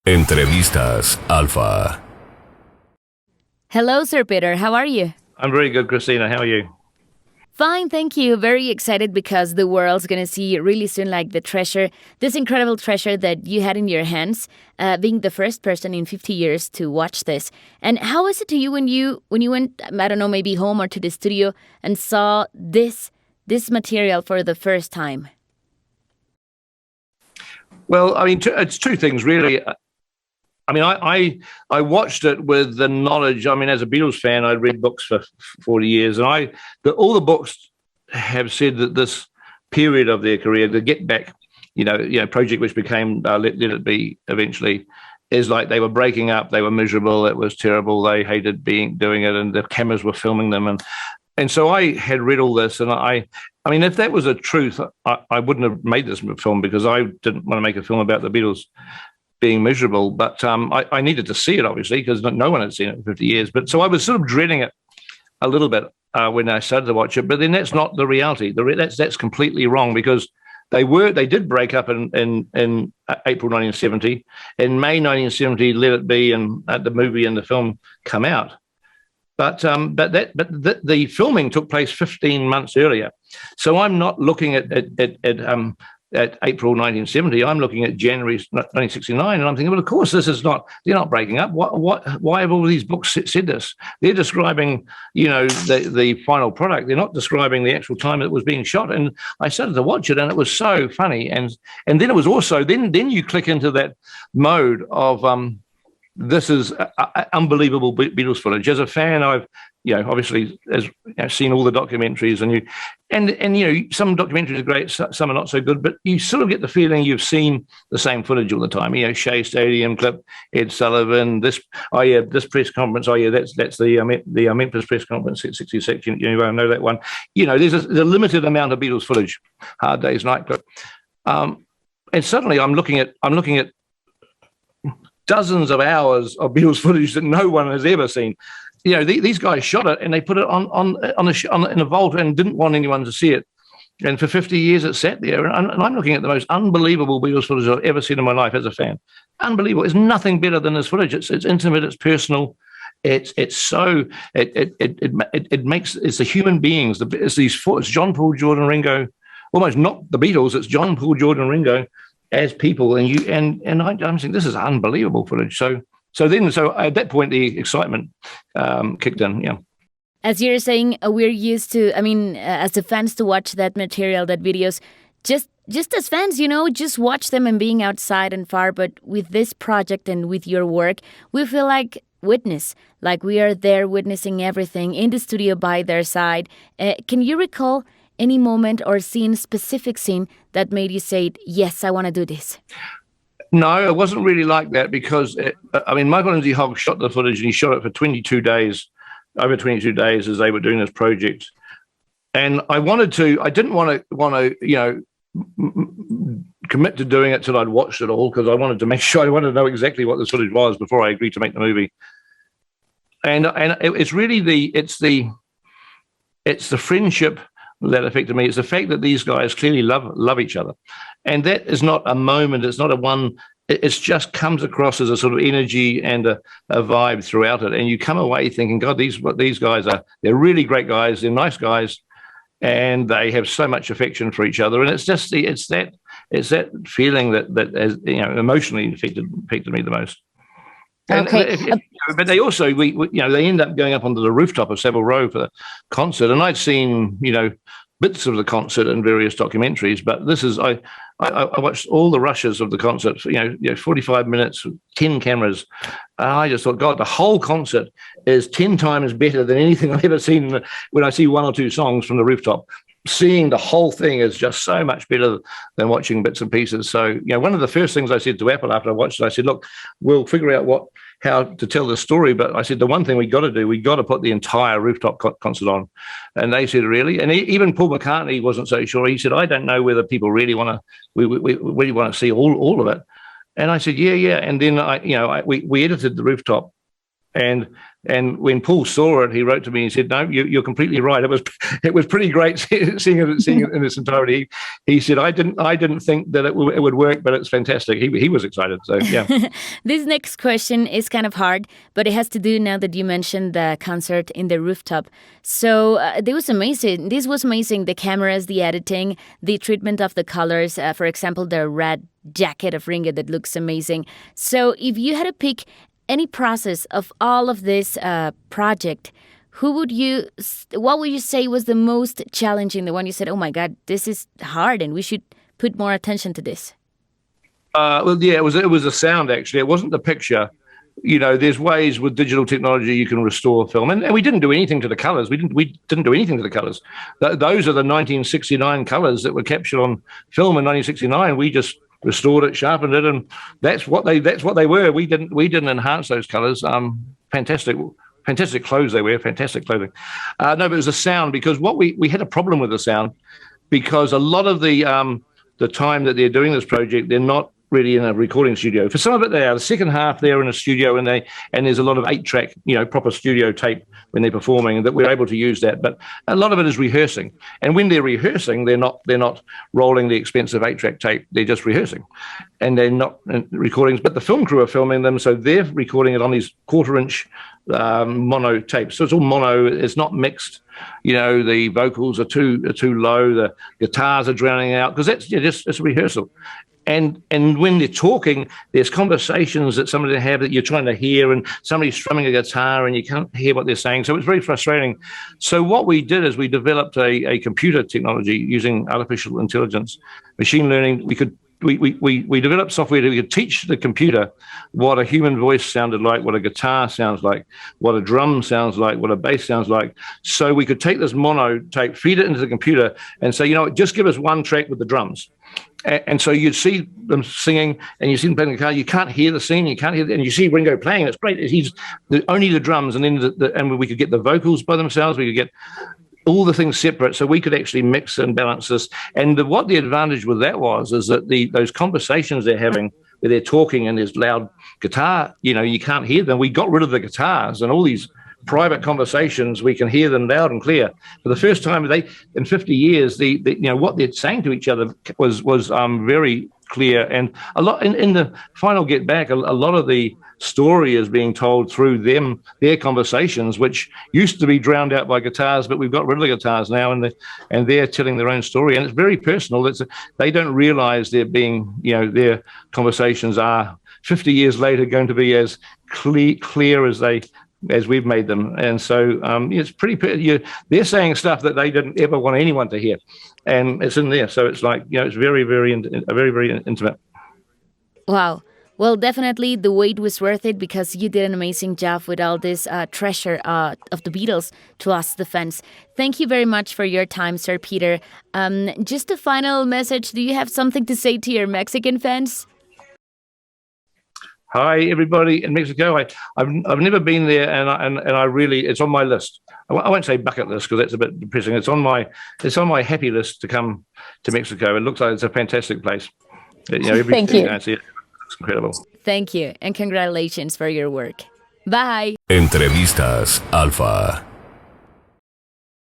Entrevistas Alfa. Hello, Sir Peter. How are you? I'm very good, Cristina. How are you? Fine, thank you. Very excited because the world's going to see really soon like the treasure, this incredible treasure that you had in your hands, being the first person in 50 years to watch this. And how was it to you when you went, I don't know, maybe home or to the studio and saw this material for the first time? Well, I mean, it's two things, really. I mean, I watched it with the knowledge. I mean, as a Beatles fan, I'd read books for 40 years, and all the books have said that this period of their career, the Get Back, project which became Let It Be eventually, is like they were breaking up, they were miserable, it was terrible, they hated doing it, and the cameras were filming them, and so I had read all this, and I mean, if that was a truth, I wouldn't have made this film because I didn't want to make a film about the Beatles being miserable, but I needed to see it, obviously, because no one had seen it in 50 years. But so I was sort of dreading it a little bit when I started to watch it. But then that's not the reality. That's completely wrong, because they did break up in April 1970. In May 1970, Let It Be and the movie and the film come out. But the filming took place 15 months earlier. So I'm not looking at April 1970, I'm looking at January 1969, and I'm thinking, well, of course, they're not breaking up. Why have all these books said this? They're describing, the final product. They're not describing the actual time it was being shot. And I started to watch it, and it was so funny. And then it was also, then you click into that mode of, this is unbelievable Beatles footage. As a fan, I've obviously seen all the documentaries, and some documentaries are great, some are not so good, but you sort of get the feeling you've seen the same footage all the time. Shea Stadium clip, Ed Sullivan, this press conference. That's the Memphis press conference at 66. I know that one. There's a limited amount of Beatles footage. Hard Day's nightclub, and suddenly I'm looking at dozens of hours of Beatles footage that no one has ever seen. These guys shot it and they put it in a vault and didn't want anyone to see it. And for 50 years it sat there. And I'm looking at the most unbelievable Beatles footage I've ever seen in my life as a fan. Unbelievable. There's nothing better than this footage. It's intimate. It's personal. It's the human beings. It's John, Paul, George, and Ringo. Almost not the Beatles. It's John, Paul, George, and Ringo as people, and I'm saying this is unbelievable footage. So at that point the excitement kicked in. Yeah. As you're saying, we're used to, as the fans, to watch that material, that videos, just as fans, just watch them and being outside and far. But with this project and with your work, we feel like witness, like we are there witnessing everything in the studio by their side. Can you recall any moment or specific scene that made you say, yes, I want to do this? No, it wasn't really like that, because, Michael Lindsay Hogg shot the footage, and he shot it for 22 days, over 22 days as they were doing this project. And I didn't want to, commit to doing it till I'd watched it all, because I wanted to make sure, I wanted to know exactly what this footage was before I agreed to make the movie. And it's really the friendship that affected me. It's the fact that these guys clearly love each other, and that is not a moment. It's not a one. It just comes across as a sort of energy and a vibe throughout it, and you come away thinking, God, these guys they're really great guys. They're nice guys, and they have so much affection for each other. And it's just it's that feeling that has, emotionally affected me the most. Okay. But they also, they end up going up onto the rooftop of Savile Row for the concert, and I'd seen, bits of the concert in various documentaries. But this is, I watched all the rushes of the concert, 45 minutes, 10 cameras. And I just thought, God, the whole concert is 10 times better than anything I've ever seen. When I see one or two songs from the rooftop, seeing the whole thing is just so much better than watching bits and pieces. So, one of the first things I said to Apple after I watched it, I said, look, we'll figure out how to tell the story. But I said, the one thing we got to do, we got to put the entire rooftop concert on. And they said, really? And even Paul McCartney wasn't so sure. He said, I don't know whether people really want to see all of it. And I said, yeah. And then we edited the rooftop. And when Paul saw it, he wrote to me and said, "No, you're completely right. It was pretty great seeing it in its entirety." He said, "I didn't think that it would work, but it's fantastic." He was excited. So yeah. This next question is kind of hard, but it has to do now that you mentioned the concert in the rooftop. So it was amazing. This was amazing. The cameras, the editing, the treatment of the colors. For example, the red jacket of Ringo that looks amazing. So if you had to pick any process of all of this project, what would you say was the most challenging? The one you said, "Oh my God, this is hard, and we should put more attention to this." Well, yeah, it was the sound actually. It wasn't the picture. There's ways with digital technology you can restore film, and we didn't do anything to the colors. We didn't do anything to the colors. Those are the 1969 colors that were captured on film in 1969. We just restored it, sharpened it, and that's what they were. We didn't enhance those colors. Fantastic clothes they wear. Fantastic clothing. No, but it was the sound, because we had a problem with the sound, because a lot of the time that they're doing this project, they're not really in a recording studio. For some of it, they are. The second half, they're in a studio, and there's a lot of 8-track, proper studio tape when they're performing, that we're able to use that. But a lot of it is rehearsing, and when they're rehearsing, they're not rolling the expensive 8-track tape. They're just rehearsing, and they're not recordings. But the film crew are filming them, so they're recording it on these 1/4-inch mono tapes. So it's all mono. It's not mixed. The vocals are too low. The guitars are drowning out, because it's a rehearsal. And when they're talking, there's conversations that somebody have that you're trying to hear, and somebody's strumming a guitar and you can't hear what they're saying. So it's very frustrating. So what we did is we developed a computer technology using artificial intelligence, machine learning. We developed software that we could teach the computer what a human voice sounded like, what a guitar sounds like, what a drum sounds like, what a bass sounds like. So we could take this mono tape, feed it into the computer, and say, just give us one track with the drums. And so you'd see them singing, and you see them playing the guitar. You can't hear the scene, and you see Ringo playing. It's great. He's only the drums, and then and we could get the vocals by themselves. We could get all the things separate, so we could actually mix and balance this. And what the advantage with that is that those conversations they're having, where they're talking and there's loud guitar, you can't hear them. We got rid of the guitars, and all these private conversations, we can hear them loud and clear. For the first time in 50 years, what they're saying to each other was very clear. And a lot in the final Get Back, a lot of the story is being told through their conversations, which used to be drowned out by guitars, but we've got rid of the guitars now, and they're telling their own story, and it's very personal. They don't realize they're being, their conversations are 50 years later going to be as clear as we've made them. And so it's pretty, they're saying stuff that they didn't ever want anyone to hear, and it's in there. So it's like, it's very, very, very, very intimate. Wow. Well, definitely the wait was worth it, because you did an amazing job with all this treasure of the Beatles to us, the fans. Thank you very much for your time, Sir Peter. Just a final message. Do you have something to say to your Mexican fans? Hi, everybody in Mexico. I've never been there, and I really, it's on my list. I won't say bucket list, because that's a bit depressing. It's on my happy list to come to Mexico. It looks like it's a fantastic place. Thank you. It's incredible. Thank you, and congratulations for your work. Bye. Entrevistas Alfa.